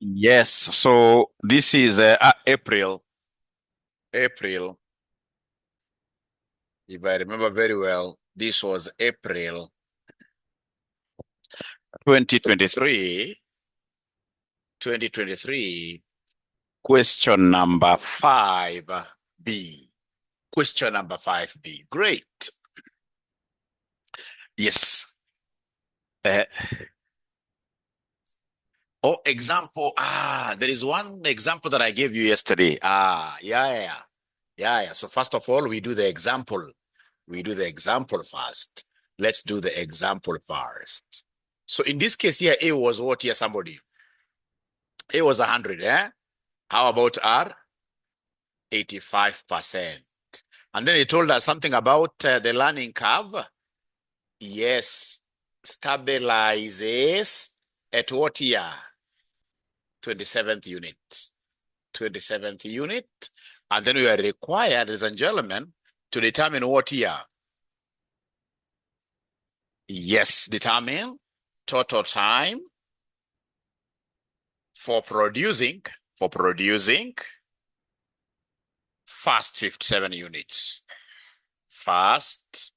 Yes, so this is April. April, if I remember very well, this was April 2023. 2023, question number 5B. Question number 5B. Great. Yes. Oh, example. There is one example that I gave you yesterday. Yeah. So first of all, we do the example. We do the example first. Let's do the example first. So in this case here, A was what here, somebody? A was 100, eh? How about R? 85%. And then he told us something about the learning curve. Yes, stabilizes at what year? 27th unit. 27th unit. And then we are required, ladies and gentlemen, to determine what year? Yes, determine total time for producing first 57 units. First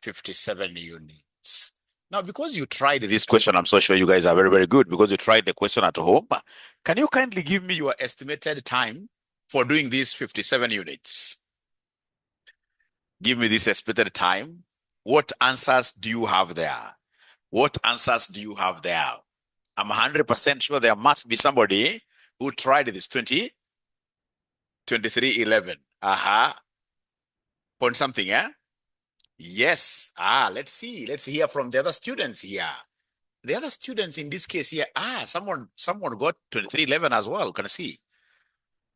57 units. Now, because you tried this question, I'm so sure you guys are very, very good because you tried the question at home. Can you kindly give me your estimated time for doing these 57 units? Give me this estimated time. What answers do you have there? What answers do you have there? I'm 100% sure there must be somebody who tried this 2311. Point something, eh? Yes. Let's see. Let's hear from the other students here. The other students in this case here, someone got 2311 as well. Can I see?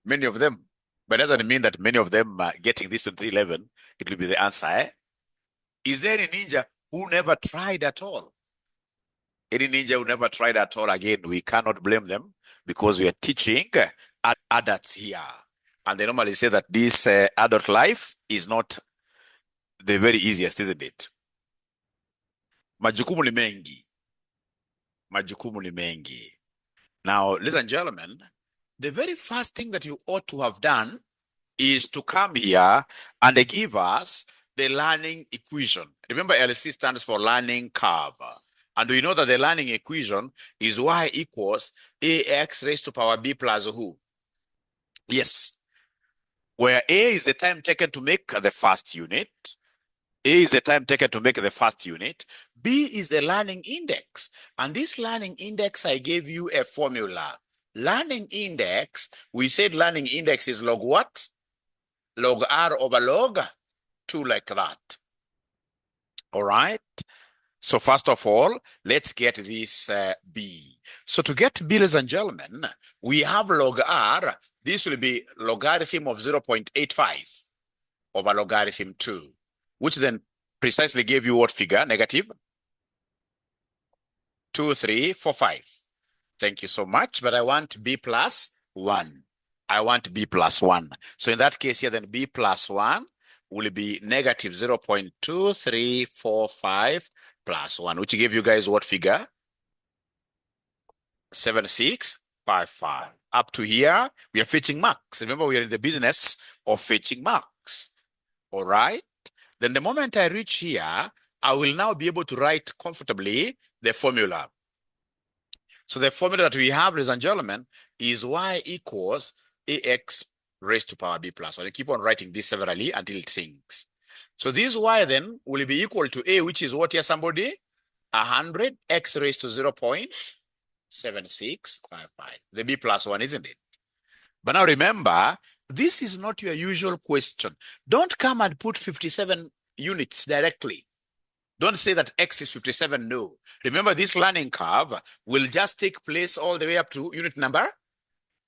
Many of them. But doesn't mean that many of them getting this 2311, it will be the answer, eh? Is there any ninja who never tried at all? Any ninja who never tried at all, again, we cannot blame them because we are teaching adults here. And they normally say that this adult life is not the very easiest, isn't it? Majukumu ni mengi. Majukumu ni mengi. Now, ladies and gentlemen, the very first thing that you ought to have done is to come here and give us the learning equation. Remember, LC stands for learning curve. And we know that the learning equation is y equals ax raised to power b plus who? Yes. Where A is the time taken to make the first unit. A is the time taken to make the first unit. B is the learning index. And this learning index, I gave you a formula. Learning index, we said learning index is log what? Log R over log 2, like that. All right. So first of all, let's get this B. So to get B, ladies and gentlemen, we have log R. This will be logarithm of 0.85 over logarithm 2, which then precisely gave you what figure? Negative 2345. Thank you so much. But I want B plus 1. I want B plus 1. So in that case here, then B plus 1 will be negative 0.2345 plus 1, which gave you guys what figure? 7655. Up to here, we are fetching marks. Remember, we are in the business of fetching marks. All right. Then the moment I reach here, I will now be able to write comfortably the formula. So the formula that we have, ladies and gentlemen, is y equals ax raised to power b plus 1. I keep on writing this severally until it sinks. So this y then will be equal to a, which is what here, somebody? 100, x raised to 0.7655. The b plus 1, isn't it? But now remember, this is not your usual question. Don't come and put 57 units directly. Don't say that x is 57, no. Remember, this learning curve will just take place all the way up to unit number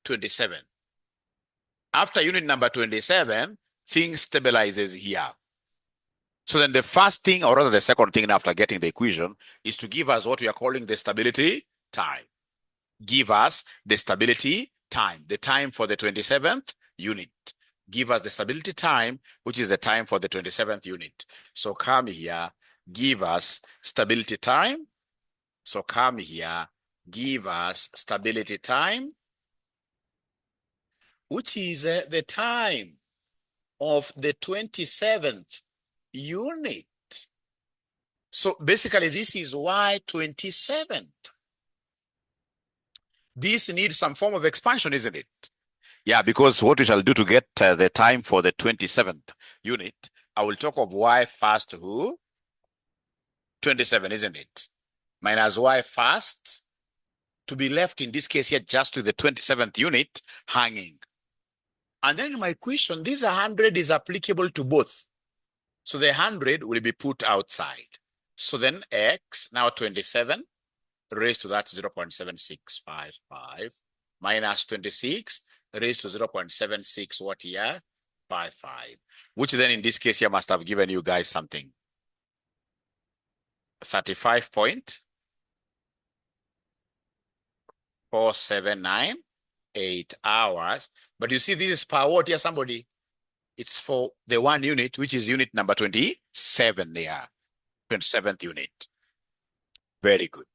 27. After unit number 27, things stabilizes here. So then the first thing, or rather the second thing after getting the equation, is to give us what we are calling the stability time. Give us the stability time, the time for the 27th unit. Give us the stability time, which is the time for the 27th unit. So come here, give us stability time. So come here, give us stability time. which is the time of the 27th unit. So basically, this is y27th. This needs some form of expansion, isn't it? Yeah, because what we shall do to get the time for the 27th unit, I will talk of y first who? 27, isn't it? Minus y first, to be left in this case here just with the 27th unit hanging. And then in my question, this 100 is applicable to both. So the 100 will be put outside. So then x, now 27, raised to that 0.7655, minus 26, raised to 0.76 what here? 55. Which then in this case here must have given you guys something. 35.4798 hours. But you see, this is per what here, somebody? It's for the 1 unit, which is unit number 27 there. 27th unit. Very good.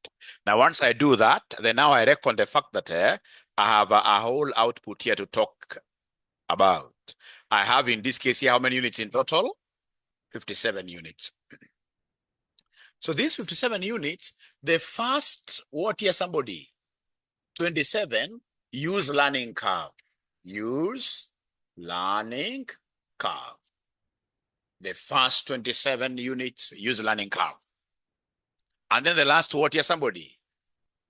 Now, once I do that, then now I reckon the fact that I have a whole output here to talk about. I have in this case here, how many units in total? 57 units. So these 57 units, the first, what here, somebody? 27, use learning curve. Use learning curve. The first 27 units, use learning curve. And then the last, what here, somebody?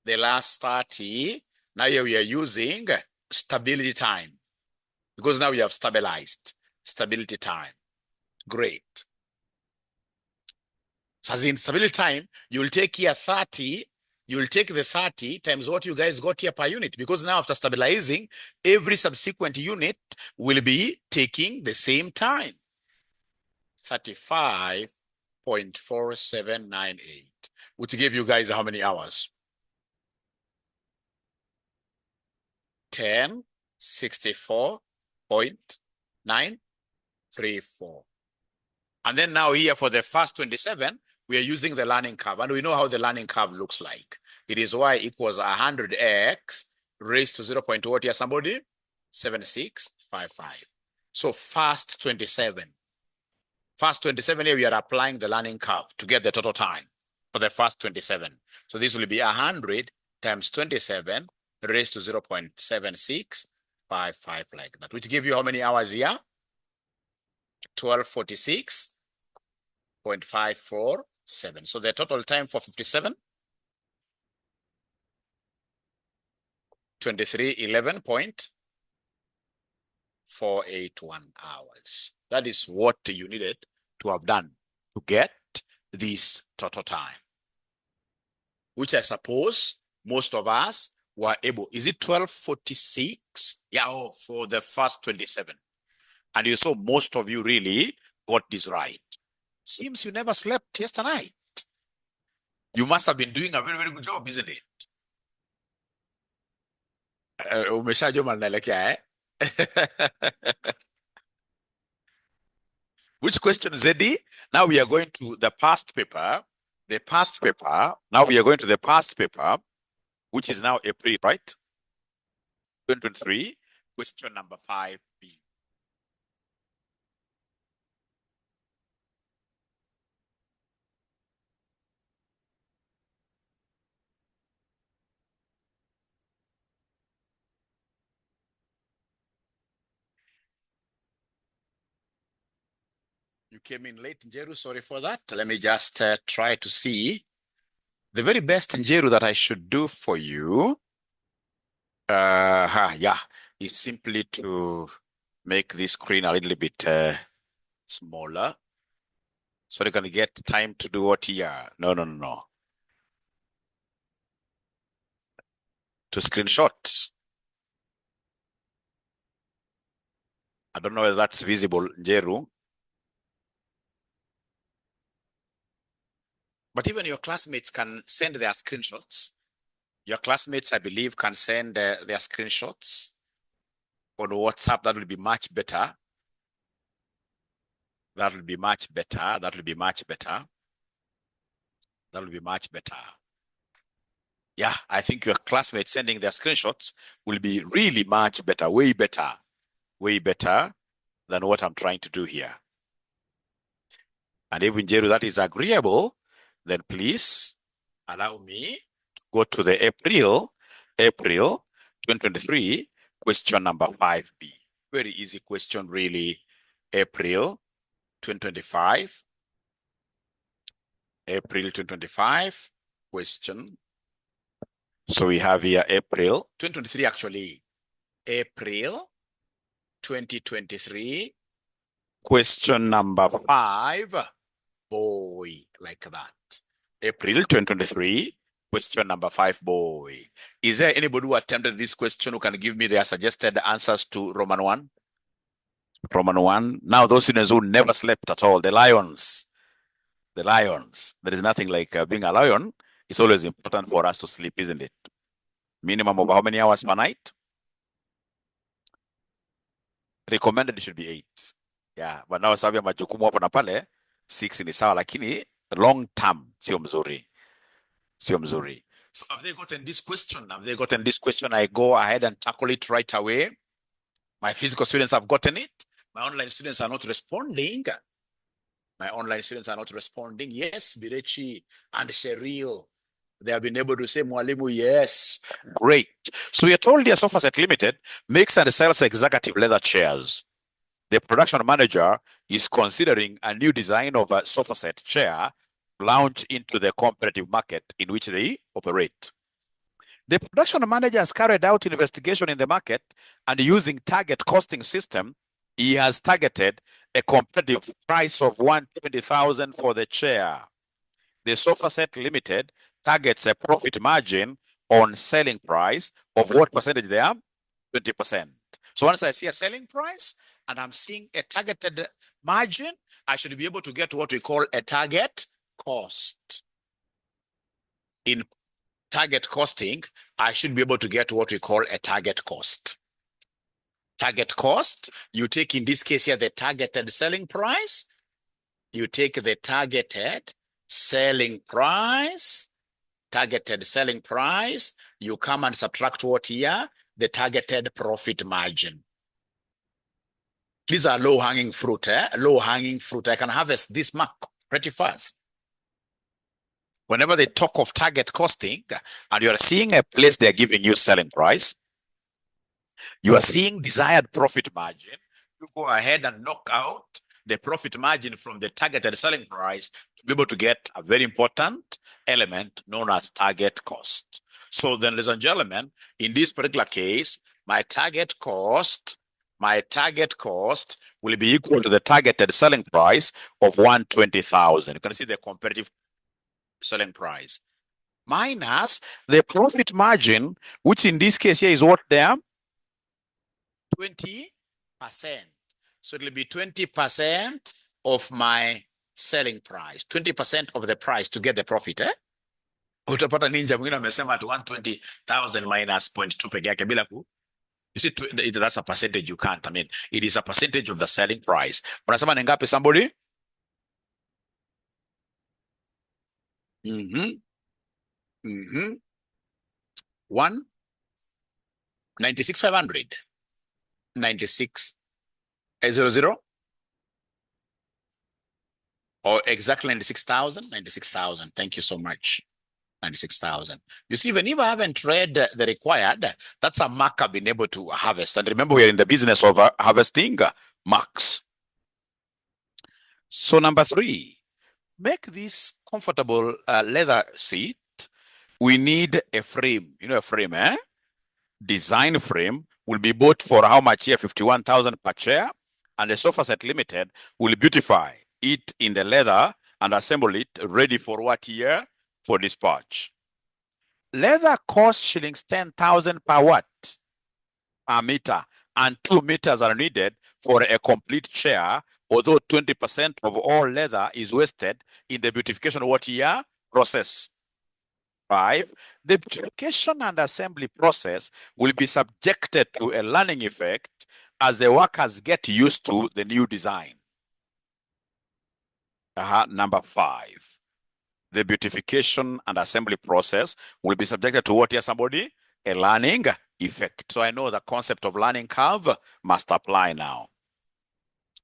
The last 30, now here we are using stability time. Because now we have stabilized. Stability time. Great. So as in stability time, you'll take here 30, you'll take the 30 times what you guys got here per unit. Because now after stabilizing, every subsequent unit will be taking the same time. 35.4798, which gave you guys how many hours? 1064.934. And then now here for the first 27, we are using the learning curve. And we know how the learning curve looks like. It is y equals 100x raised to 0. What here, somebody? 7655. So first 27. First 27 here, we are applying the learning curve to get the total time for the first 27. So this will be 100 times 27 raised to 0.7655 like that, which give you how many hours here? 1246.547. So the total time for 57, 2311.481 hours. That is what you needed to have done to get this total time, which I suppose most of us were able. Is it 1246? Yeah, oh, for the first 27. And you saw most of you really got this right. Seems you never slept yesterday night. You must have been doing a very, very good job, isn't it? Which question, Zedi? Now we are going to the past paper. The past paper. Now we are going to the past paper, which is now April, right? 2023, question number 5B. You came in late, Njeru. Sorry for that. Let me just try to see the very best, Njeru, that I should do for you. Yeah, is simply to make this screen a little bit smaller so they can get time to do what here. No. To screenshot. I don't know whether that's visible, Njeru. But even your classmates can send their screenshots. Your classmates, I believe, can send their screenshots on WhatsApp. That will be much better. That will be much better. That will be much better. That will be much better. Yeah, I think your classmates sending their screenshots will be really much better, way better. way better than what I'm trying to do here. And if Njeru that is agreeable, then please allow me to go to the April 2023 question number 5B. Very easy question, really. April 2025. April 2025 question. So we have here April 2023, actually. April 2023 question number 5. Boy, like that. April 2023 question number 5. Boy. Is there anybody who attempted this question who can give me their suggested answers to Roman 1? Roman 1. Now, those students who never slept at all, the lions. The lions. There is nothing like being a lion. It's always important for us to sleep, isn't it? Minimum of how many hours per night? Recommended should be 8. Yeah, but now sababu ya majukumu hapo na pale 6 ni sawa, lakini long term sio mzuri. Sio mzuri. So have they gotten this question? Have they gotten this question? I go ahead and tackle it right away. My physical students have gotten it. My online students are not responding. My online students are not responding. Yes, 𝗬𝗁𝗺 and Cheryl, they have been able to say, Mwalimu, yes. Great. So you're told here CFFE Limited makes and sells executive leather chairs. The production manager is considering a new design of a CFFE chair launch into the competitive market in which they operate. The production manager has carried out investigation in the market, and using target costing system, he has targeted a competitive price of 120,000 for the chair. The CFFE Limited targets a profit margin on selling price of what percentage they are? 20%. So once I see a selling price and I'm seeing a targeted margin, I should be able to get what we call a target cost. In target costing, I should be able to get what we call a target cost. Target cost, you take in this case here the targeted selling price, you take the targeted selling price, you come and subtract what here? The targeted profit margin. These are low-hanging fruit, low-hanging fruit. I can harvest this mark pretty fast. Whenever they talk of target costing, and you are seeing a place they're giving you selling price, you are seeing desired profit margin, you go ahead and knock out the profit margin from the targeted selling price to be able to get a very important element known as target cost. So then, ladies and gentlemen, in this particular case, my target cost will be equal to the targeted selling price of 120,000. You can see the competitive selling price minus the profit margin, which in this case here is what there? 20%. So it will be 20% of my selling price, 20% of the price to get the profit. Utapata ninja mwingine amesema at 120,000 minus 0.2 peke yake bila ku. You see, that's a percentage you can't. I mean, it is a percentage of the selling price. Unasema ni ngapi somebody? 96,500. 96,000 or exactly 96,000. 96,000. Thank you so much. 96,000. You see, even if I haven't read the required, that's a mark I've been able to harvest. And remember, we're in the business of harvesting marks. So number 3, make this comfortable leather seat. We need a frame. You know a frame, eh? Design frame will be bought for how much here? 51,000 per chair. And the CFFE Limited will beautify it in the leather and assemble it ready for what year? For dispatch. Leather costs shillings 10,000 per watt per meter, and 2 meters are needed for a complete chair, although 20% of all leather is wasted in the beautification what year? Process. 5, the beautification and assembly process will be subjected to a learning effect as the workers get used to the new design. Number 5, the beautification and assembly process will be subjected to what here, somebody? A learning effect. So I know the concept of learning curve must apply now.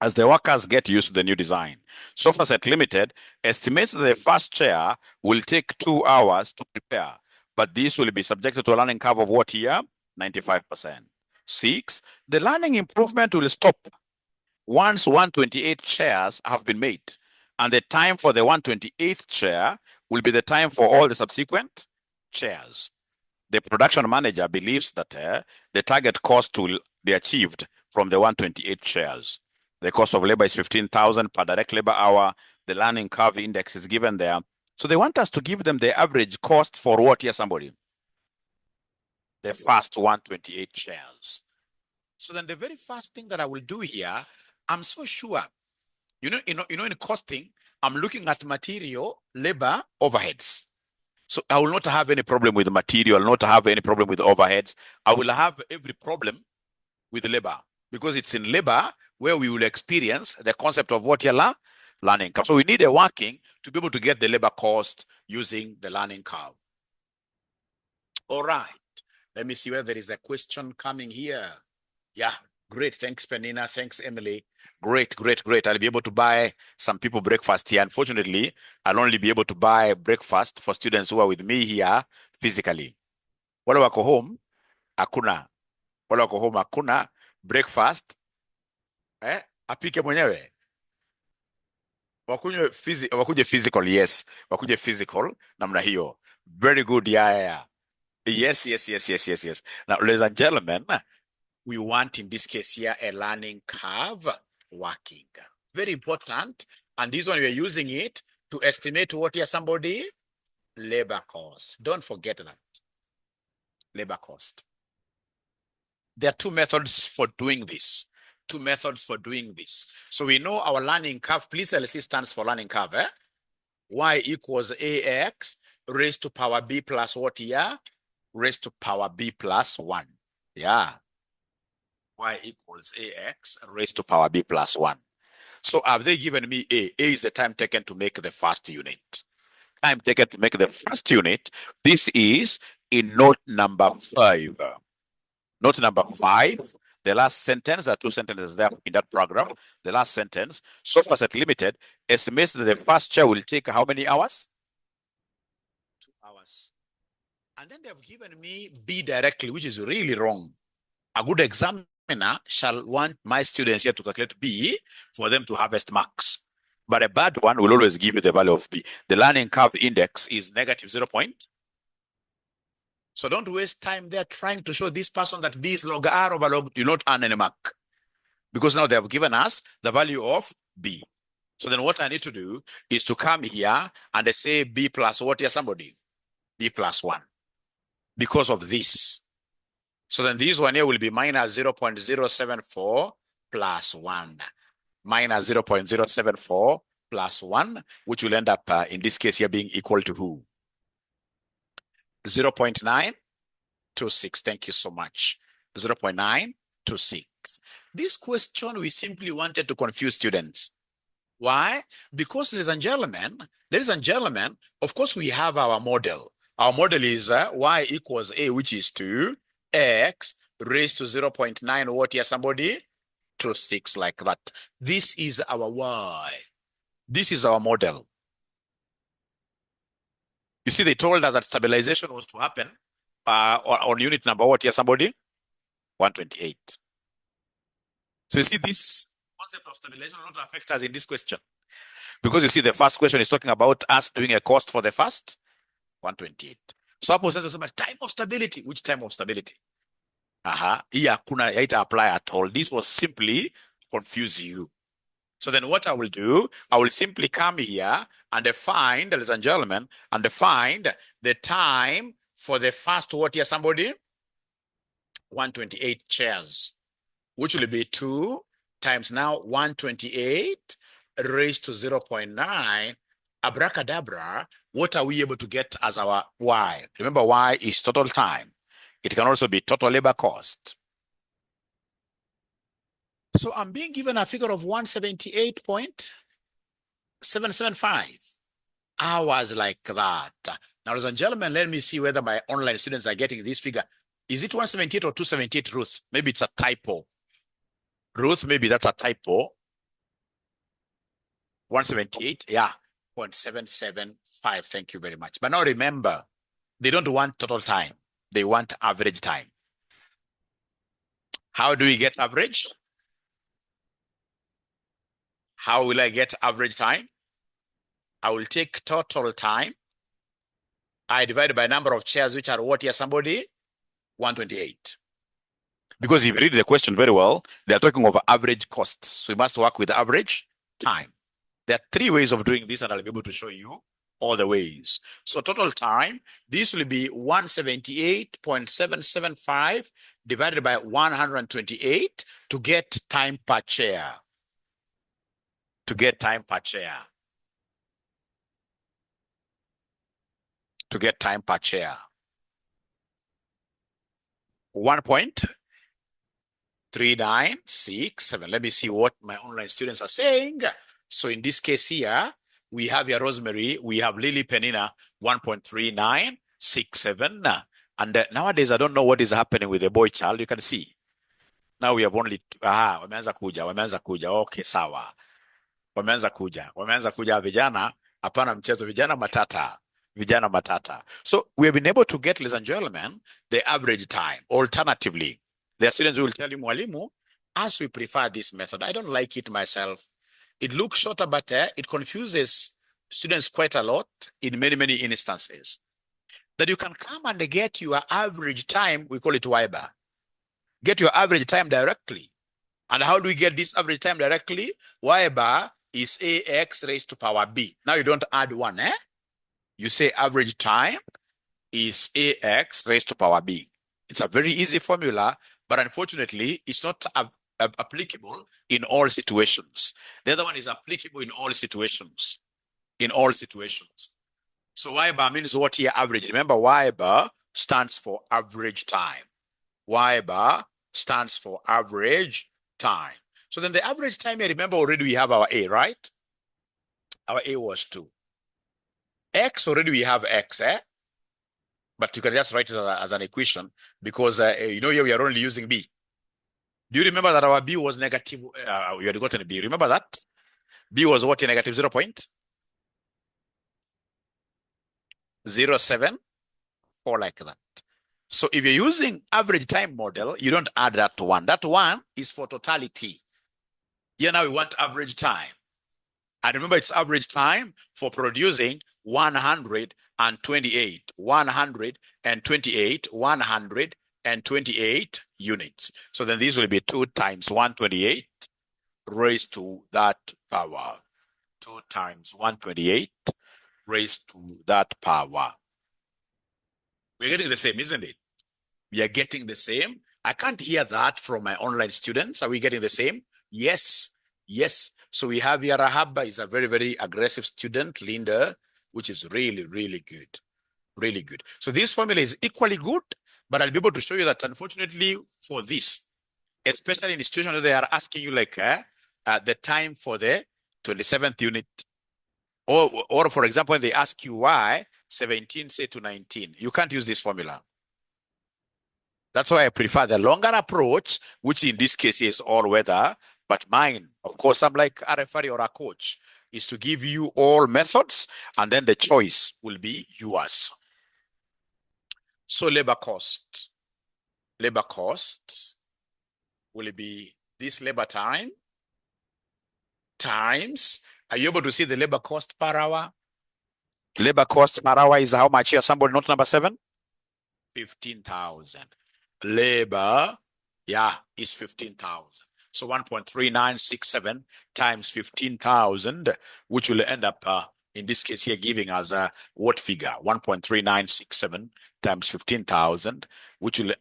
As the workers get used to the new design, SofaSet Limited estimates that the first chair will take 2 hours to prepare, but this will be subjected to a learning curve of what year? 95%. 6, the learning improvement will stop once 128 chairs have been made, and the time for the 128th chair will be the time for all the subsequent chairs. The production manager believes that the target cost will be achieved from the 128 chairs. The cost of labor is 15,000 per direct labor hour. The learning curve index is given there. So they want us to give them the average cost for what here, somebody? The first 128 chairs. So then the very first thing that I will do here, I'm so sure, in costing, I'm looking at material, labor, overheads. So I will not have any problem with material, I will not have any problem with overheads. I will have every problem with labor, because it's in labor where we will experience the concept of what you're learning curve. So we need a working to be able to get the labor cost using the learning curve. All right. Let me see whether there is a question coming here. Yeah, great. Thanks, Penina. Thanks, Emily. Great, great, great. I'll be able to buy some people breakfast here. Unfortunately, I'll only be able to buy breakfast for students who are with me here physically. Wale wako home, hakuna. Wale wako home, hakuna breakfast. Apike mwenyewe. Wakuje physical, yes. Wakuje physical, namna hiyo. Very good, yeah. Yes. Now, ladies and gentlemen, we want in this case here a learning curve working. Very important. And this one we are using it to estimate what here somebody? Labor cost. Don't forget that. Labor cost. There are two methods for doing this. So we know our learning curve, please LC stands for learning curve. Y equals AX raised to power B plus what here? Raised to power B plus 1. Yeah. Y equals AX raised to power B plus 1. So have they given me A? A is the time taken to make the first unit. Time taken to make the first unit. This is in note number 5. Note number 5. The last sentence, there are 2 sentences there in that program. The last sentence, SofaSet Limited estimates that the first chair will take how many hours? 2 hours. And then they have given me B directly, which is really wrong. A good examiner shall want my students here to calculate B for them to harvest marks. But a bad one will always give you the value of B. The learning curve index is negative 0. So don't waste time there trying to show this person that B is log R over log, you not earn any mark. Because now they have given us the value of B. So then what I need to do is to come here and I say B plus what here somebody? B plus 1. Because of this. So then this one here will be minus 0.074 plus 1. Minus 0.074 plus 1, which will end up, in this case here, being equal to who? 0.926. Thank you so much. 0.926. This question, we simply wanted to confuse students. Why? Because, ladies and gentlemen, of course, we have our model. Our model is y equals A, which is 2, x raised to 0.9, what here, somebody? 26, like that. This is our y. This is our model. You see, they told us that stabilization was to happen on unit number what here, somebody? 128. So you see, this concept of stabilization will not affect us in this question. Because you see, the first question is talking about us doing a cost for the first 128. So suppose says so much time of stability. Which time of stability? Here kuna yaita apply at all. This was simply to confuse you. So then what I will do, I will simply come here and find, ladies and gentlemen, and find the time for the first what here, somebody? 128 chairs, which will be 2 times now 128 raised to 0.9. Abracadabra, what are we able to get as our Y? Remember, Y is total time. It can also be total labor cost. So I'm being given a figure of 178.775 hours like that. Now, ladies and gentlemen, let me see whether my online students are getting this figure. Is it 178 or 278, Ruth? Maybe it's a typo. Ruth, maybe that's a typo. 178, yeah, 0.775. Thank you very much. But now remember, they don't want total time. They want average time. How do we get average? How will I get average time? I will take total time. I divide by number of chairs, which are what here, somebody? 128. Because if you read the question very well, they're talking of average cost. So we must work with average time. There are 3 ways of doing this, and I'll be able to show you all the ways. So total time, this will be 178.775 divided by 128 to get time per chair. To get time per chair. To get time per chair. 1.3967. Let me see what my online students are saying. So in this case here, we have here Rosemary, we have Lily Penina, 1.3967. And nowadays, I don't know what is happening with the boy child. You can see. Now we have only, wameanza kuja. Okay, sawa. Wameanza kuja vijana, hapana mchezo, vijana matata. So we have been able to get, ladies and gentlemen, the average time. Alternatively, there are students who will tell you, Mwalimu, as we prefer this method, I don't like it myself. It looks shorter, but it confuses students quite a lot in many instances. That you can come and get your average time, we call it 𝗀𝗏. Get your average time directly. And how do we get this average time directly? 𝗀𝗏 is AX raised to power B. Now you don't add 1, eh? You say average time is AX raised to power B. It's a very easy formula, but unfortunately, it's not applicable in all situations. The other one is applicable in all situations. In all situations. So 𝗀𝗏 means what here? Average. Remember, 𝗀𝗏 stands for average time. 𝗀𝗏 stands for average time. So then the average time here, remember already we have our A, right? Our A was 2. X, already we have X, eh? But you can just write it as an equation because, you know, here we are only using B. Do you remember that our B was negative? We had gotten a B. Remember that? B was what? Negative 0.074, like that. So if you're using average time model, you don't add that to 1. That 1 is for totality. Here now we want average time. And remember, it's average time for producing 128 units. So then this will be 2 times 128 raised to that power. 2 times 128 raised to that power. We're getting the same, isn't it? We are getting the same. I can't hear that from my online students. Are we getting the same? Yes. Yes. So we have here Rahaba is a very aggressive student, Linda, which is really good. Really good. So this formula is equally good, but I'll be able to show you that unfortunately for this, especially in the situation where they are asking you like the time for the 27th unit, or for example, when they ask you why 17 say to 19, you can't use this formula. That's why I prefer the longer approach, which in this case is all weather. But mine, of course, I'm like a referee or a coach, is to give you all methods, and then the choice will be yours. So labor cost will be this labor time times, are you able to see the labor cost per hour? Labor cost per hour is how much here? Somebody note number 7? 15,000. Labor, yeah, is 15,000. So 1.3967 times 15,000, which will end up, in this case here, giving us what figure? 1.3967 times 15,000, which will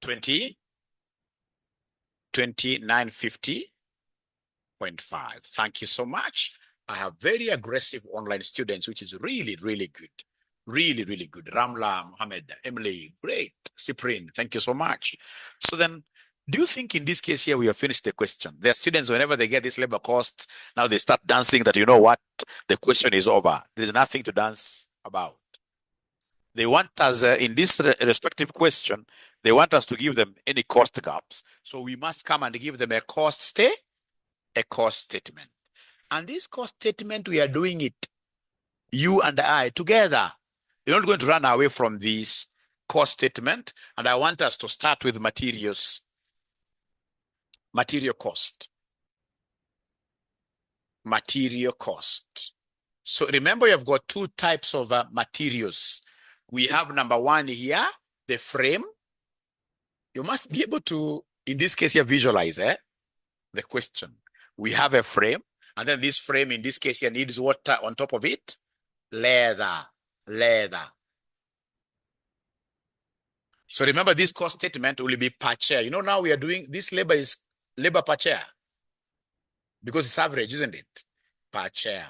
2950.5. Thank you so much. I have very aggressive online students, which is really good. Really good. Ramla, Mohammed, Emily, great. Cyprian, thank you so much. So then, do you think in this case here we have finished the question? There are students, whenever they get this labor cost, now they start dancing that, you know what, the question is over. There's nothing to dance about. They want us, in this respective question, they want us to give them any cost gaps. So we must come and give them a cost statement. And this cost statement, we are doing it, you and I, together. You're not going to run away from this cost statement. And I want us to start with materials. Material cost. Material cost. So remember, you've got two types of materials. We have number one here, the frame. You must be able to, in this case here, visualize the question. We have a frame, and then this frame, in this case here, needs what on top of it? Leather. So remember, this cost statement will be per chair. You know, now we are doing, this labor is labor per chair. Because it's average, isn't it? Per chair.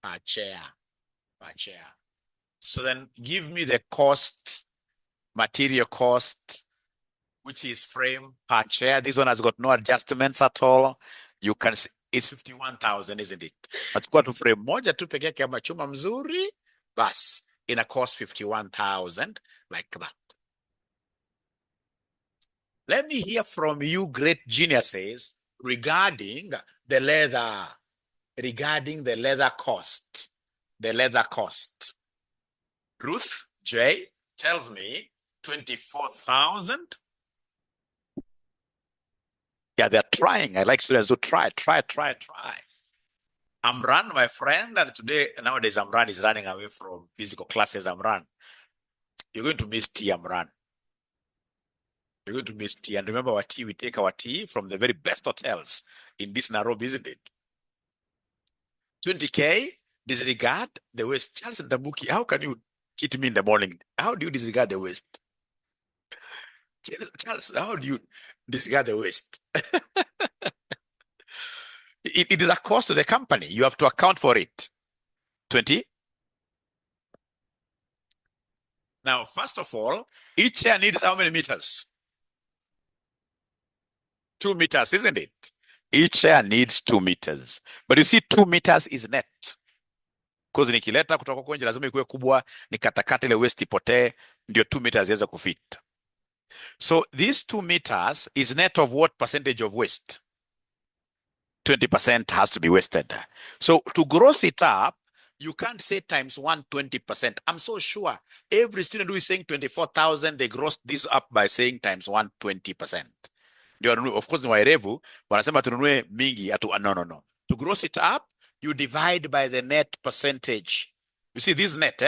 Per chair. Per chair. So then give me the cost, material cost, which is frame per chair. This one has got no adjustments at all. You can see it's 51,000, isn't it? But kwa tu frame moja tu peke yake ama chuma mzuri, bas, ina cost 51,000, like that. Let me hear from you, great geniuses, regarding the leather. Regarding the leather cost. The leather cost. Ruth J tells me 24,000. Yeah, they're trying. I like students to try. Amran, my friend, and today, nowadays, Amran is running away from physical classes. Amran, you're going to miss tea, Amran. You're going to miss tea. And remember our tea, we take our tea from the very best hotels in this Nairobi, isn't it? 20K, disregard the waste. Charles and Tabuki, how can you cheat me in the morning? How do you disregard the waste? Charles, how do you disregard the waste? It is a cost to the company. You have to account for it. 20. Now, first of all, each chair needs how many meters? 2 meters, isn't it? Each chair needs 2 meters. But you see, 2 meters is net. Because nikileta kutoka kwenye lazima ikuwe kubwa, nikatakata ile waste ipotee, ndio 2 meters iweze kufit. So these 2 meters is net of what percentage of waste? 20% has to be wasted. So to gross it up, you can't say times 120%. I'm so sure every student who is saying 24,000, they gross this up by saying times 120%. Of course, ni waerevu, wanasema tununue mingi, no. To gross it up, you divide by the net percentage. You see this net,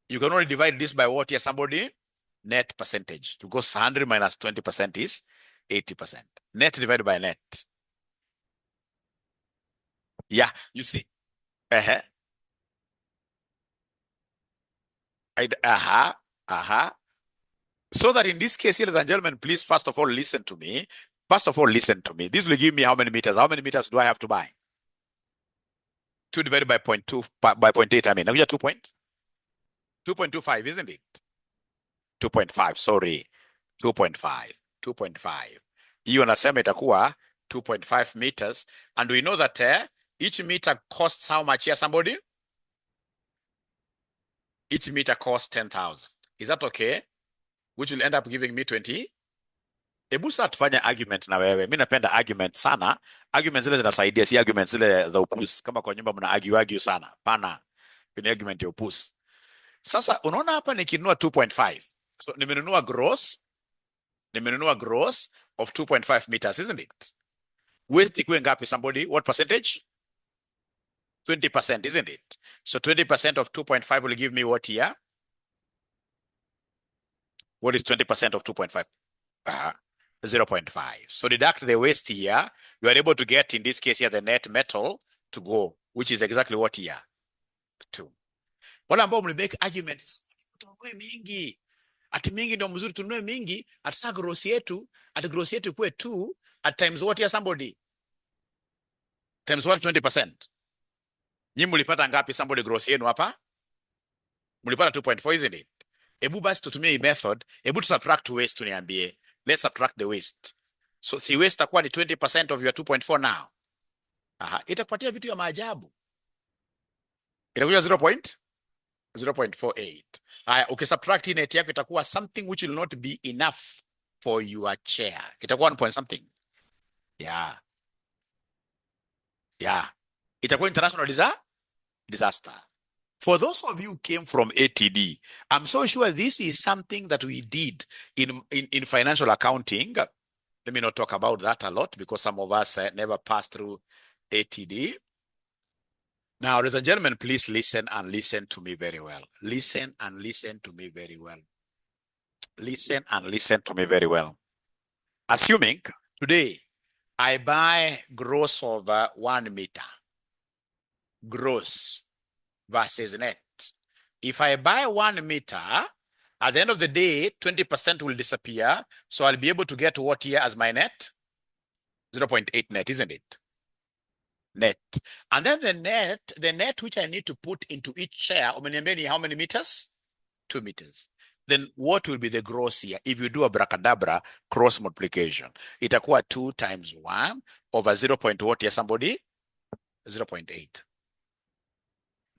you can only divide this by what here, somebody? Net percentage. Because 100 minus 20% is 80%. Net divided by net. Yeah, you see. So that in this case, ladies and gentlemen, please first of all listen to me. This will give me how many meters? How many meters do I have to buy? 2 divided by 0.2 by 0.8. I mean, 2.25, isn't it? 2.5. Sorry, 2.5. Hiyo nasema itakuwa 2.5 meters, and we know that each meter costs how much here, somebody? Each meter costs 10,000. Is that okay? Which will end up giving me 20. Ebu sasa tufanye argument na wewe. Mimi napenda argument sana. Arguments zile zinasaidia, si arguments zile za upuzi. Kama kwa nyumba mna argue sana. Pana. Kwenye argument ya upuzi. Sasa unaona hapa nikinunua 2.5. So nimenunua gross of 2.5 meters, isn't it? Waste ikuwe ngapi, somebody? What percentage? 20%, isn't it? So 20% of 2.5 will give me what here? What is 20% of 2.5? 0.5. So deduct the waste here. You are able to get, in this case here, the net metal to go, which is exactly what here? 2. Wala ambao mlimake argument, tununue mingi. Ati mingi ndio mzuri, tununue mingi. Ati saa gross yetu kuwe 2 at times what here, somebody? Times what? 20%. Nyi mulipata ngapi, somebody, gross yenu hapa? Mulipata 2.4, isn't it? Ebu basi tutumie hii method. Ebu tu subtract waste, tuniambie. Let's subtract the waste. So si waste takuwa ni 20% of your 2.4 now. Itakupatia vitu ya maajabu. Itakuja 0. 0.48. Ukisubtract net yako itakuwa something which will not be enough for your chair. Itakuwa 1 point something. Yeah. Itakuwa international disaster. For those of you who came from ATD, I'm so sure this is something that we did in financial accounting. Let me not talk about that a lot because some of us never passed through ATD. Now, ladies and gentlemen, please listen and listen to me very well. Listen and listen to me very well. Listen and listen to me very well. Assuming today I buy gross of 1 meter, gross versus net. If I buy 1 meter, at the end of the day, 20% will disappear. So I'll be able to get what here as my net? 0.8 net, isn't it? Net. And then the net which I need to put into each share, how many meters? 2 meters. Then what will be the gross here? If you do a bracadabra cross multiplication, itakuwa 2 times 1 over 0. What here, somebody? 0.8.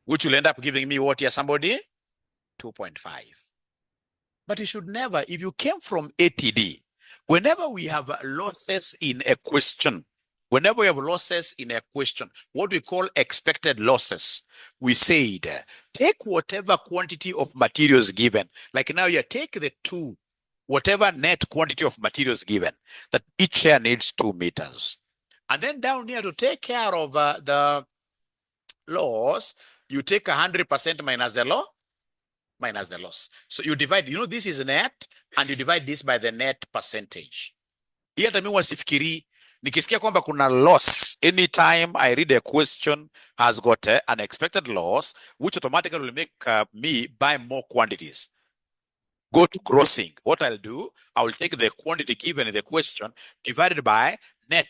Which will end up giving me what here, somebody? 2.5. But you should never, if you came from ATD, whenever we have losses in a question, what we call expected losses, we said, take whatever quantity of materials given. Like now you take the 2, whatever net quantity of materials given, that each share needs 2 meters. And then down here to take care of the loss, you take 100% minus the loss. So you divide, this is net, and you divide this by the net percentage. Hii hata mimi wasifikiri, nikisikia kwamba kuna loss, anytime I read a question has got an expected loss, which automatically will make me buy more quantities. Go to grossing. What I'll do, I will take the quantity given in the question divided by net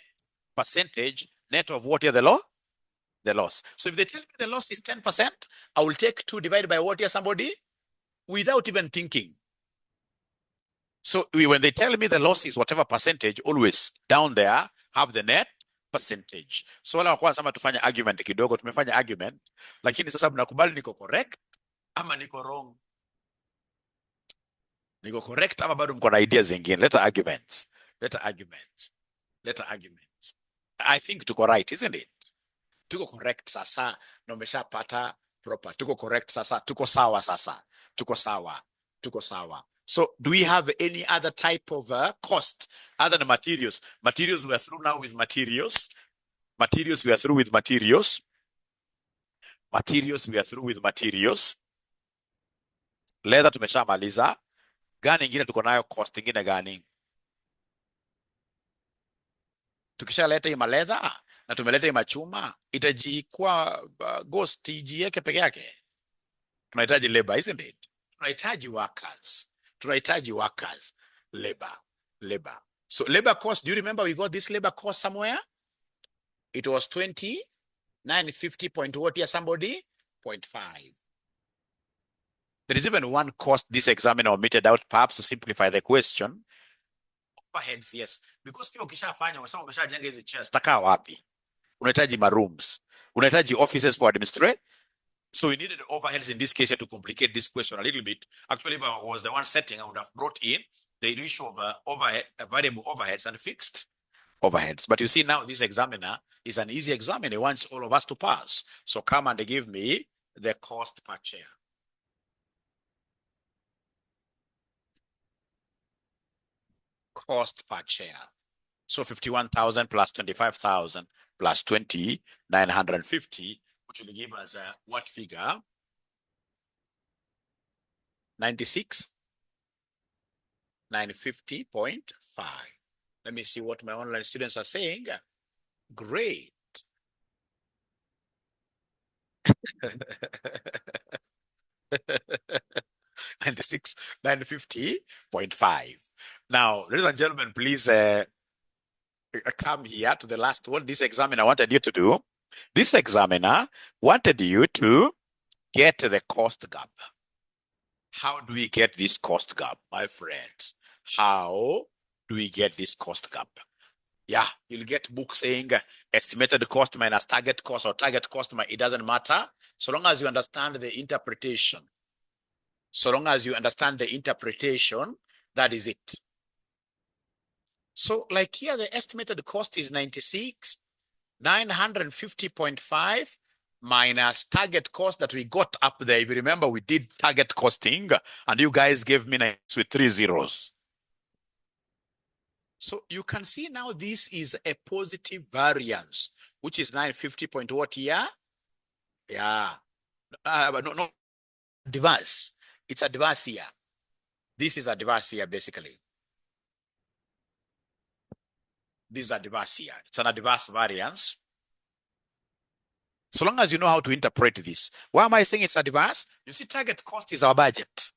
percentage, net of what here, the loss. So if they tell me the loss is 10%, I will take 2 divided by what here, somebody? Without even thinking. So when they tell me the loss is whatever percentage, always down there have the net percentage. So wala wakwa sama tufanya argument kidogo, tumefanya argument, lakini sasa mnakubali niko correct ama niko wrong? Niko correct ama bado mko na ideas zingine? Let arguments. I think tuko right, isn't it? Tuko correct sasa, na umeshapata proper. Tuko correct sasa, tuko sawa sasa. Tuko sawa. So do we have any other type of cost other than materials? Materials, we are through now with materials. We are through with materials. Leather tumeshamaliza. Gani ingine tuko nayo cost ingine gani? Tukishaleta hii leather na tumeleta hii chuma, itajikuwa ghost ijieke peke yake. Tunahitaji labor, isn't it? Tunahitaji workers. Labor. So labor cost, do you remember we got this labor cost somewhere? It was 20,950 point what here, somebody? 0.5. There is even one cost this examiner omitted out, perhaps to simplify the question. Overheads, yes. Because pia ukishafanya wasema umeshajenga hizi chairs, takaa wapi? Unahitaji rooms. Unahitaji offices for administration. So we needed overheads in this case to complicate this question a little bit. Actually, if I was the one setting, I would have brought in the issue of variable overheads and fixed overheads. But you see now this examiner is an easy examiner. He wants all of us to pass. So come and give me the cost per chair. Cost per chair. So 51,000 plus 25,000 plus 20,950, which will give us what figure? 96,950.5. Let me see what my online students are saying. Great. $96,950.5. Now, ladies and gentlemen, please come here to the last one. This examiner wanted you to do. This examiner wanted you to get the cost gap. How do we get this cost gap, my friends? How do we get this cost gap? Yeah, you'll get books saying estimated cost minus target cost or target cost. It doesn't matter. So long as you understand the interpretation So long as you understand the interpretation, that is it. So like here, the estimated cost is 96,950.5 minus target cost that we got up there. If you remember, we did target costing and you guys gave me nice with 3 zeros. So you can see now this is a positive variance, which is 950 point what here? Yeah. But no, adverse. It's adverse here. This is adverse here, basically. This is adverse here. It's an adverse variance. So long as you know how to interpret this. Why am I saying it's adverse? You see, target cost is our budget.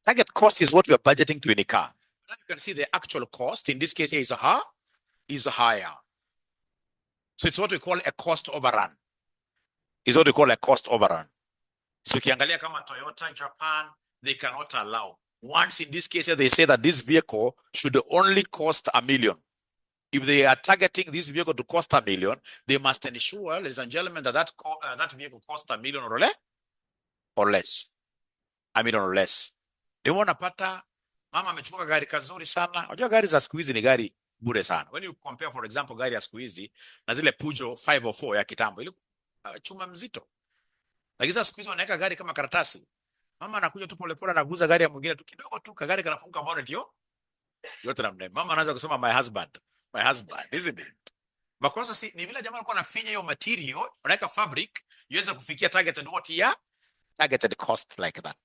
Target cost is what we are budgeting to incur. Now you can see the actual cost, in this case here, is higher. So it's what we call a cost overrun. It's what we call a cost overrun. So ukiangalia kama Toyota, Japan, they cannot allow. Once in this case, they say that this vehicle should only cost $1 million. If they are targeting this vehicle to cost $1 million, they must ensure, ladies and gentlemen, that that vehicle costs $1 million or less. $1 million or less. Ndio unapata mama amechukua gari kazuri sana. Unajua gari za siku hizi ni gari bure sana. When you compare, for example, gari ya siku hizi na zile Peugeot 504 ya kitambo, ile chuma mzito. Lakini sasa siku hizi wanaweka gari kama karatasi. Mama anakuja tu polepole anaguza gari ya mwingine tu kidogo tu, gari kanafunga bonnet yote namna. Mama anaanza kusema my husband, isn't it? Makosa si ni vile jamaa alikuwa anafinya hiyo material, anaweka fabric, iweze kufikia targeted what ya targeted cost like that.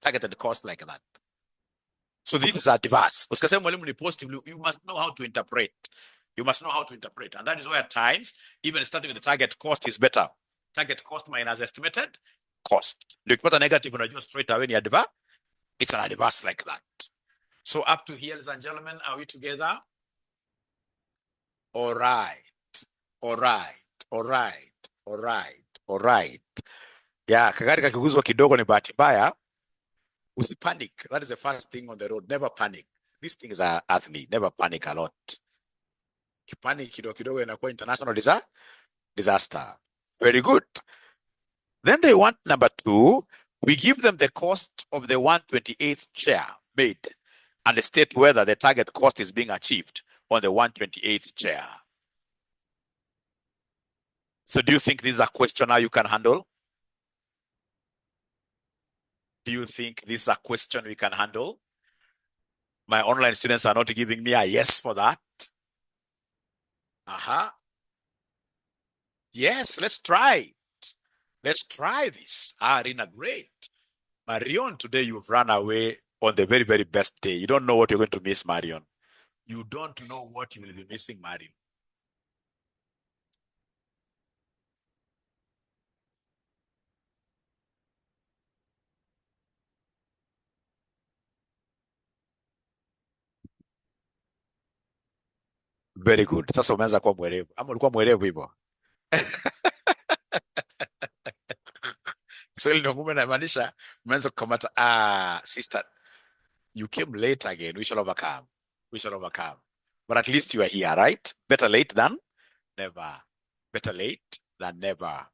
So this is adverse. Usikasema mwalimu ni positive, you must know how to interpret. And that is why at times, even starting with the target cost is better. Target cost minus estimated cost. Ndio ukipata negative unajua straight away ni adverse. It's an adverse like that. So up to here, ladies and gentlemen, are we together? All right. Yeah, kagari kakiguzwa kidogo ni bahati mbaya. Usipanic. That is the first thing on the road. Never panic. These things are earthly. Never panic a lot. Kipanic kidogo inakuwa international disaster. Very good. Then they want number 2. We give them the cost of the 128th chair made and state whether the target cost is being achieved on the 128th chair. So do you think this is a question now you can handle? Do you think this is a question we can handle? My online students are not giving me a yes for that. Yes, let's try it. Let's try this. Rina, great. Marion, today you've run away on the very, very best day. You don't know what you're going to miss, Marion. You don't know what you will be missing, Marion. Very good. Sasa umeanza kuwa mwerevu. Ama ulikuwa mwerevu hivyo? So ile ndio ngumu inamaanisha umeanza kukamata sister, you came late again. We shall overcome. But at least you are here, right? Better late than never. Better late than never.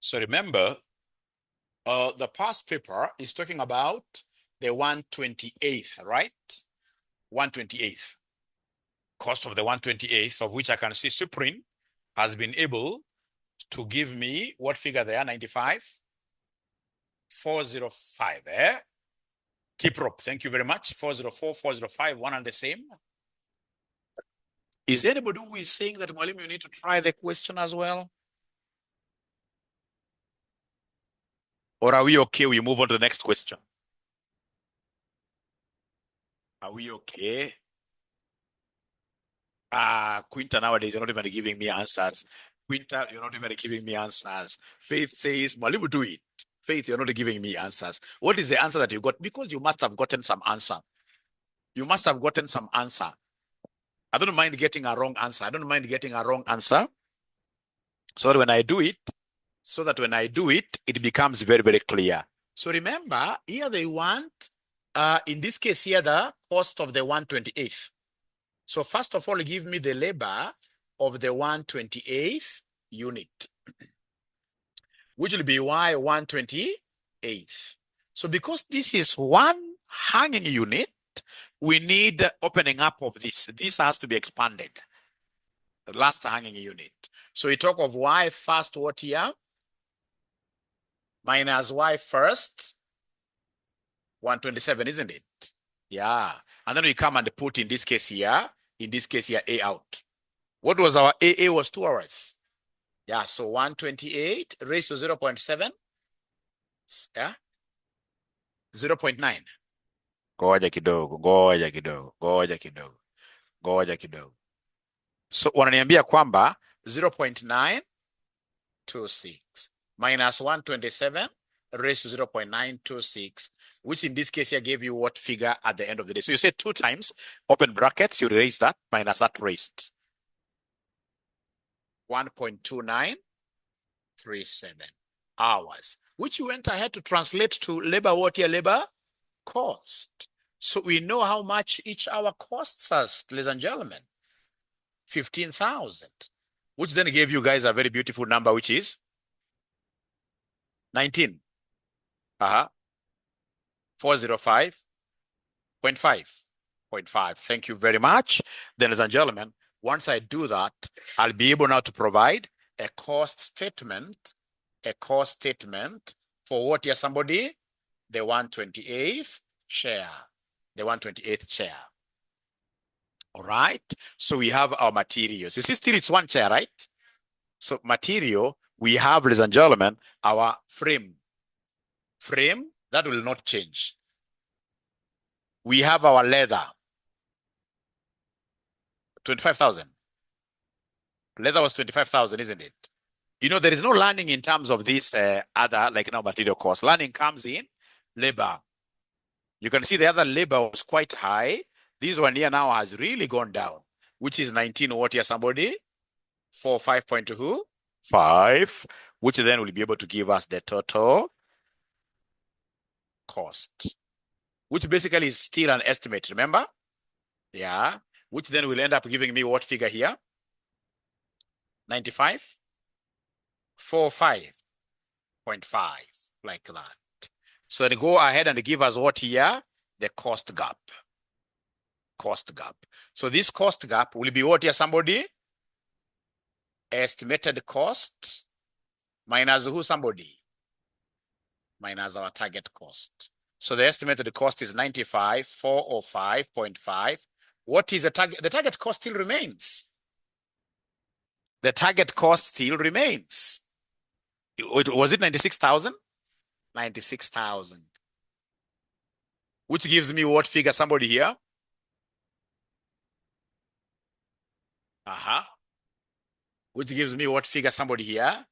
So remember, the past paper is talking about the 1/28th, right? 1/28th. Cost of the 1/28th, of which I can see Supreme has been able to give me what figure there? 95,405. Keep rope. Thank you very much. 404, 405, one and the same. Is anybody who is saying that, Mwalimu, you need to try the question as well? Or are we okay? We move on to the next question. Are we okay? Quinta, nowadays, you're not even giving me answers. Quinta, you're not even giving me answers. Faith says, Mwalimu, do it. Faith, you're not giving me answers. What is the answer that you got? Because you must have gotten some answer. You must have gotten some answer. I don't mind getting a wrong answer. I don't mind getting a wrong answer. So that when I do it, it becomes very, very clear. So remember, here they want, in this case here, the cost of the 1/28th. So first of all, give me the labor of the 1/28th unit, which will be Y 1/28th. So because this is one hanging unit, we need opening up of this. This has to be expanded. The last hanging unit. So we talk of Y first, what here? Minus Y first, 127, isn't it? Yeah. And then we come and put in this case here, A out. What was our AA was 2 hours. Yeah, so 128 raised to 0.7. Yeah. 0.9. Ngoja kidogo. So wananiambia kwamba 0.926 minus 127 raised to 0.926, which in this case here gave you what figure at the end of the day. So you say 2 times, open brackets, you raise that, minus that raised. 1.2937 hours, which you went ahead to translate to labor what here? Labor cost. So we know how much each hour costs us, ladies and gentlemen. 15,000, which then gave you guys a very beautiful number, which is 19. 405.5. Thank you very much. Then, ladies and gentlemen, once I do that, I'll be able now to provide a cost statement for what here, somebody? The 1/28th share. The 1/28th share. All right. So we have our materials. You see, still it's 1 chair, right? So material, we have, ladies and gentlemen, our frame. Frame, that will not change. We have our leather. 25,000. Leather was 25,000, isn't it? You know, there is no learning in terms of this other, like now, material cost. Learning comes in labor. You can see the other labor was quite high. This one here now has really gone down, which is 19 what here, somebody? 45.5, which then will be able to give us the total cost, which basically is still an estimate, remember? Yeah, which then will end up giving me what figure here? 95,45.5, like that. So then go ahead and give us what here? The cost gap. Cost gap. So this cost gap will be what here, somebody? Estimated cost minus who, somebody? Minus our target cost. So the estimated cost is 95,405.5. What is the target? The target cost still remains. The target cost still remains. Was it 96,000? 96,000. Which gives me what figure, somebody here? Which gives me what figure, somebody here?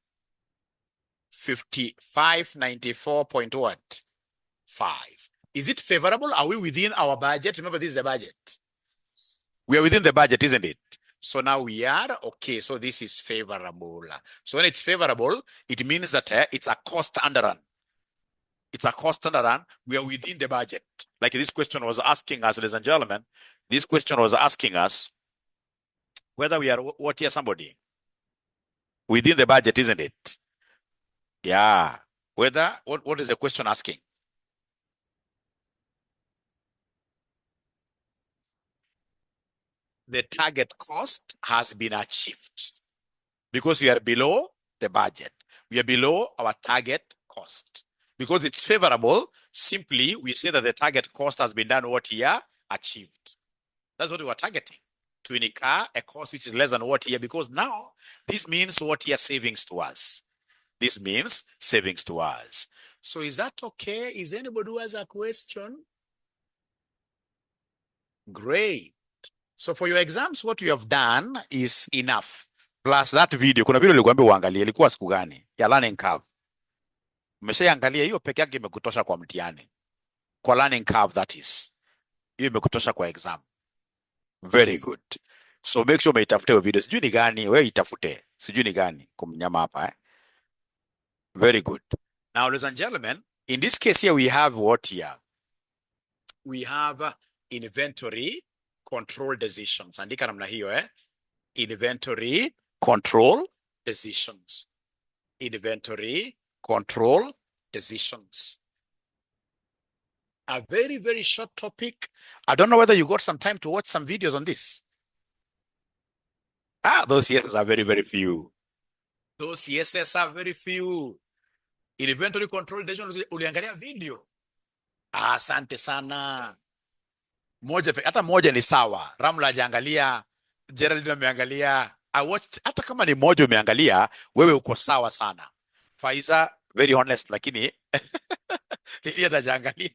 5594.5. Is it favorable? Are we within our budget? Remember, this is the budget. We are within the budget, isn't it? So now we are okay. So this is favorable. So when it's favorable, it means that it's a cost underrun. It's a cost underrun. We are within the budget. Like this question was asking us, ladies and gentlemen, this question was asking us whether we are what here, somebody? Within the budget, isn't it? Yeah. Whether, what is the question asking? The target cost has been achieved because we are below the budget. We are below our target cost. Because it's favorable, simply we say that the target cost has been done what year achieved. That's what we were targeting. To incur a cost which is less than what year, because now this means what year savings to us. This means savings to us. So is that okay? Is anybody who has a question? Great. So for your exams, what you have done is enough. Plus that video, kuna video nilikwambia uangalie, ilikuwa siku gani? Ya learning curve. Umeshaangalia hiyo peke yake imekutosha kwa mtihani. Kwa learning curve that is. Hiyo imekutosha kwa exam. Very good. So make sure umeitafuta hiyo video. Sijui ni gani, wewe itafute. Sijui ni gani kumnyama hapa Very good. Now, ladies and gentlemen, in this case here we have what here? We have inventory control decisions. Andika namna hiyo Inventory control decisions. Inventory control decisions. A very, very short topic. I don't know whether you got some time to watch some videos on this. Those yeses are very, very few. Those yeses are very few. Inventory control decisions, uliangalia video. Asante sana. Hata moja ni sawa. Ramla hajaangalia, Geraldine ameangalia. I watched, hata kama ni moja umeangalia, wewe uko sawa sana. Faiza, very honest, lakini Lilia hajaangalia.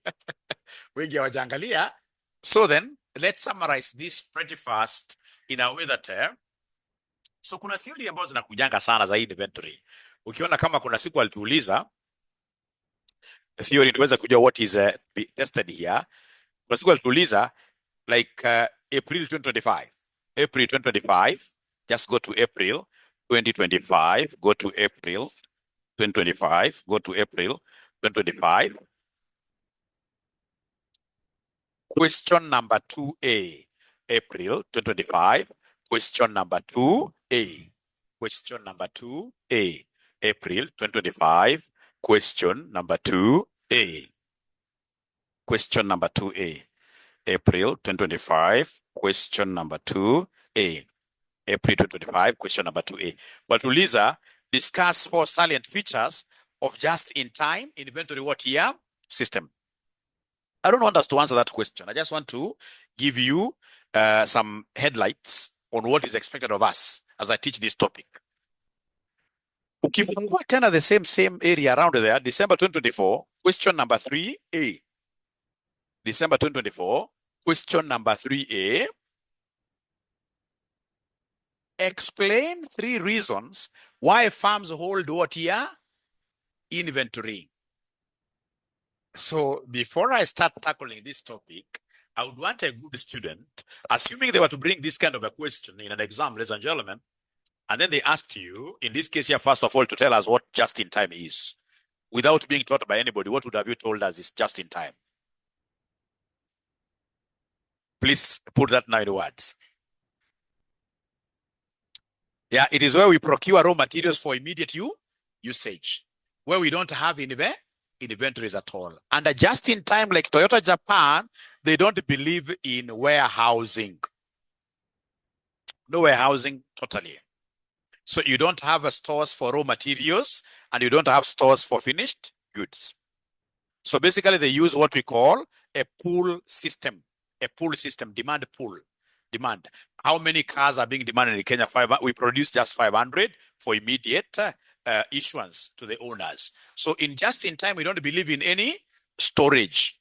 Wengi hawajaangalia. So then, let's summarize this pretty fast in a way that so kuna theory ambazo zinakujanga sana za inventory. Ukiona kama kuna siku alituuliza theory tuweza kujua what is tested here. Kuna siku alituuliza like April 2025. April 2025, just go to April 2025, go to April 2025, go to April 2025. Question number 2A, April 2025. Question number 2A. Question number 2A, April 2025. Question number 2A. Question number 2A, April 2025. Question number 2A. April 2025. Question number 2A. But Uliza, discuss 4 salient features of just-in-time inventory what year system. I don't want us to answer that question. I just want to give you some headlights on what is expected of us as I teach this topic. Ukifungua tena the same area around there, December 2024, question number 3A. December 2024, question number 3A. Explain 3 reasons why farms hold what year inventory. So before I start tackling this topic, I would want a good student, assuming they were to bring this kind of a question in an exam, ladies and gentlemen, and then they asked you, in this case here, first of all, to tell us what just-in-time is. Without being taught by anybody, what would have you told us is just-in-time? Please put that now in words. Yeah, it is where we procure raw materials for immediate usage, where we don't have inventories at all. And just in time, like Toyota Japan, they don't believe in warehousing. No warehousing, totally. So you don't have stores for raw materials and you don't have stores for finished goods. So basically they use what we call a pull system. A pull system, demand pull. Demand. How many cars are being demanded in Kenya? We produce just 500 for immediate issuance to the owners. So in just in time, we don't believe in any storage.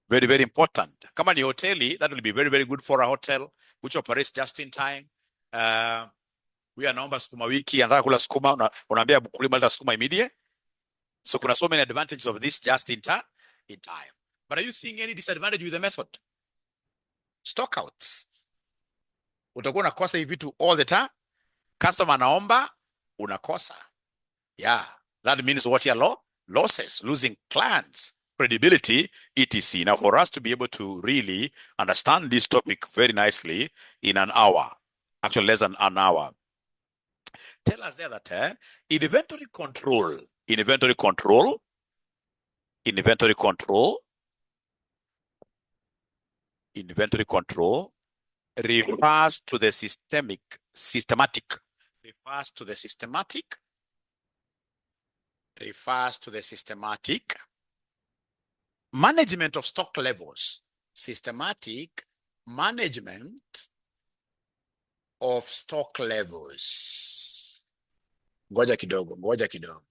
Very, very important. Kama ni hoteli, that will be very, very good for a hotel which operates just in time. We are naomba sukuma wiki, anataka kula sukuma, unaambia mkulima leta sukuma immediate. So kuna so many advantages of this just in time. But are you seeing any disadvantage with the method? Stockouts. Utakuwa unakosa hivi vitu all the time. Customer anaomba, unakosa. Yeah, that means what your losses, losing clients, credibility, etc. Now, for us to be able to really understand this topic very nicely in an hour, actually less than an hour, tell us there that inventory control, inventory control, inventory control, inventory control refers to the systematic, refers to the systematic, refers to the systematic management of stock levels, systematic management of stock levels. Ngoja kidogo, ngoja kidogo.